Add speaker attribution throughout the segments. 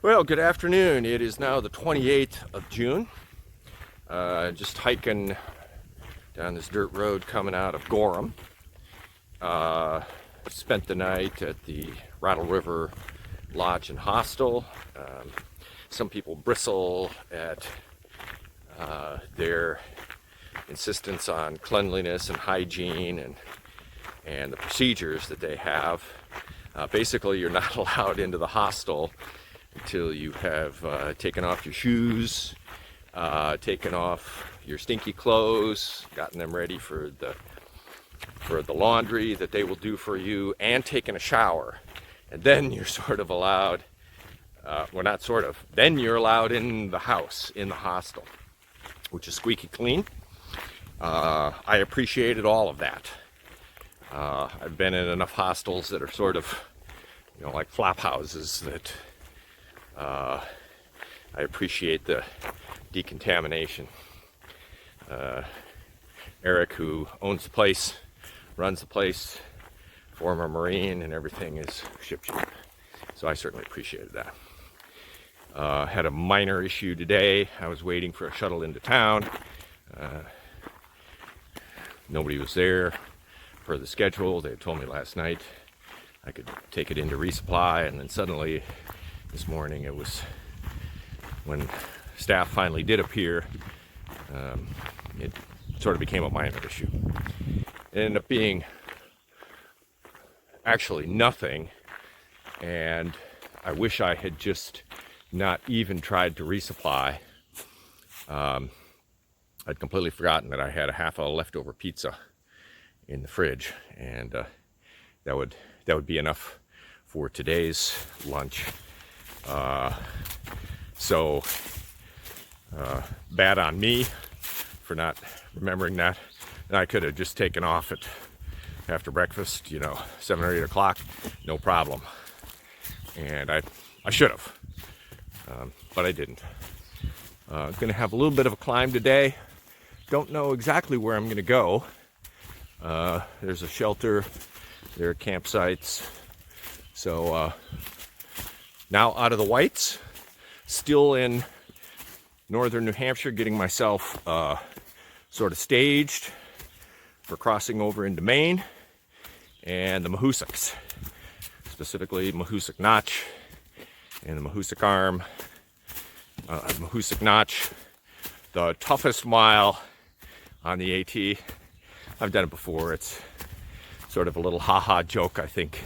Speaker 1: Well, good afternoon. It is now the 28th of June. Just hiking down this dirt road coming out of Gorham. Spent the night at the Rattle River Lodge and Hostel. Some people bristle at their insistence on cleanliness and hygiene and the procedures that they have. Basically, you're not allowed into the hostel until you have taken off your shoes, taken off your stinky clothes, gotten them ready for the laundry that they will do for you, and taken a shower. And then you're sort of allowed, well, not sort of, then you're allowed in the house, in the hostel, which is squeaky clean. I appreciated all of that. I've been in enough hostels that are sort of, like flop houses that I appreciate the decontamination. Eric, who owns the place, runs the place, former Marine, and everything is shipshape. So I certainly appreciated that. Had a minor issue today. I was waiting for a shuttle into town. Nobody was there per the schedule. They had told me last night I could take it into resupply, and then suddenly this morning, it was when staff finally did appear, it sort of became a minor issue. It ended up being actually nothing, and I wish I had just not even tried to resupply. I'd completely forgotten that I had a half a leftover pizza in the fridge, and that would be enough for today's lunch. So bad on me for not remembering that. And I could have just taken off at after breakfast, 7 or 8 o'clock, no problem. And I should have, but I didn't. I'm going to have a little bit of a climb today. Don't know exactly where I'm going to go. There's a shelter, there are campsites. So now out of the whites, still in northern New Hampshire, getting myself sort of staged for crossing over into Maine and the Mahoosucs, specifically Mahoosuc Notch and the Mahoosuc Arm. Mahoosuc Notch, the toughest mile on the AT. I've done it before. It's sort of a little ha-ha joke, I think,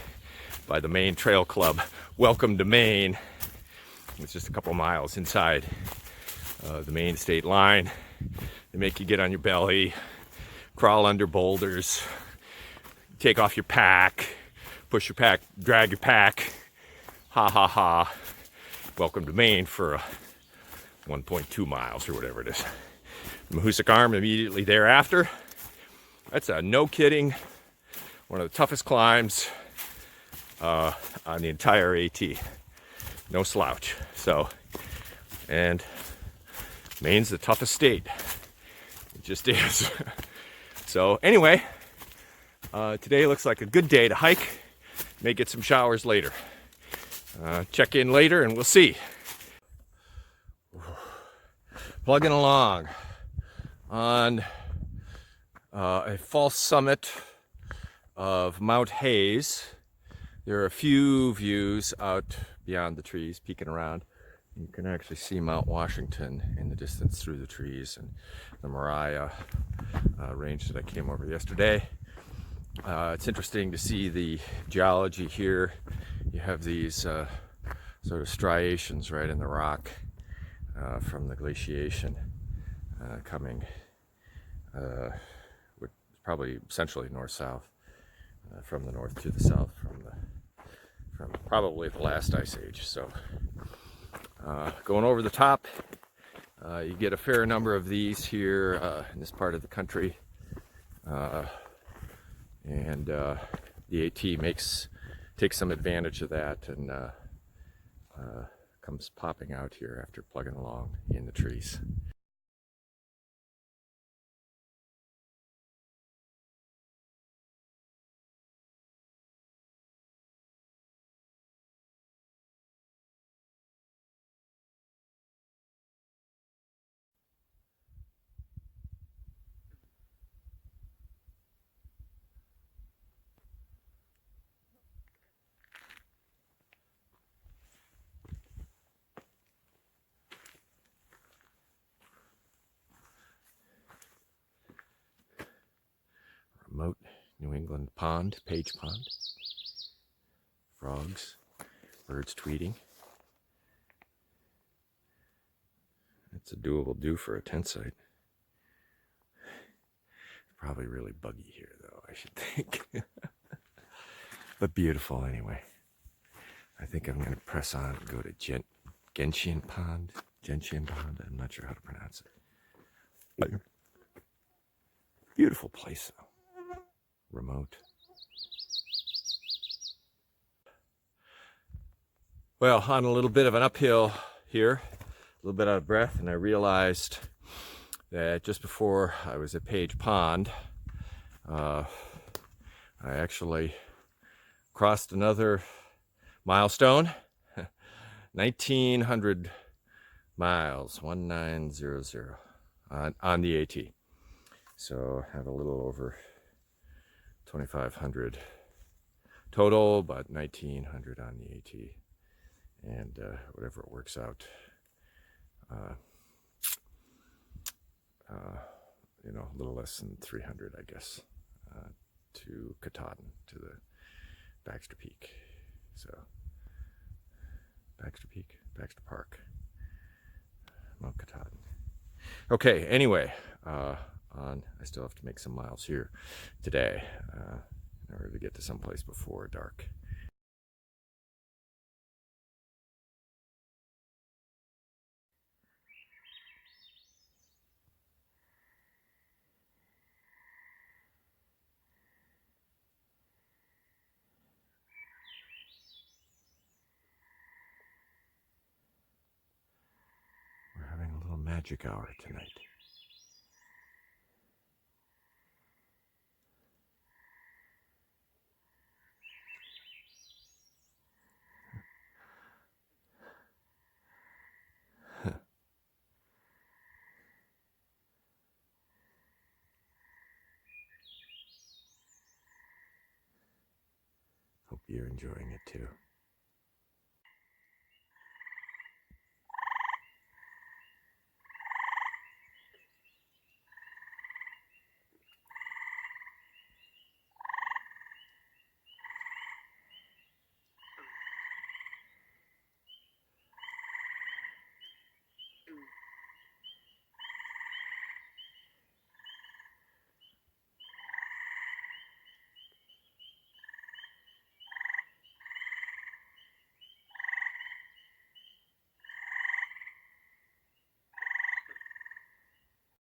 Speaker 1: by the Maine Trail Club. Welcome to Maine. It's just a couple miles inside the Maine state line. They make you get on your belly, crawl under boulders, take off your pack, push your pack, drag your pack. Ha ha ha. Welcome to Maine for 1.2 miles or whatever it is. Mahoosuc Arm immediately thereafter. That's a no kidding, one of the toughest climbs on the entire AT. No slouch. So, and Maine's the toughest state. It just is. So anyway, today looks like a good day to hike. May get some showers later. Check in later and we'll see. Plugging along on a false summit of Mount Hayes. There are a few views out beyond the trees, peeking around. You can actually see Mount Washington in the distance through the trees, and the Moriah range that I came over yesterday. It's interesting to see the geology here. You have these sort of striations right in the rock from the glaciation coming probably essentially north-south, from the north to the south, from probably the last ice age. So going over the top, you get a fair number of these here in this part of the country, and the AT takes some advantage of that and comes popping out here after plugging along in the trees. on pond, Page Pond. Frogs, birds tweeting. It's a doable do for a tent site. Probably really buggy here though, I should think. But beautiful anyway. I think I'm going to press on and go to Gentian Pond. I'm not sure how to pronounce it. But beautiful place though. Remote. Well, on a little bit of an uphill here, a little bit out of breath, and I realized that just before I was at Page Pond, I actually crossed another milestone. 1900 miles, 1900 on the AT. So I have a little over 2,500 total, but 1,900 on the AT. And whatever it works out, a little less than 300, I guess, to Katahdin, to the Baxter Peak. So, Baxter Park, Mount Katahdin. Okay, anyway, I still have to make some miles here today in order to get to someplace before dark. We're having a little magic hour tonight. Hope you're enjoying it too.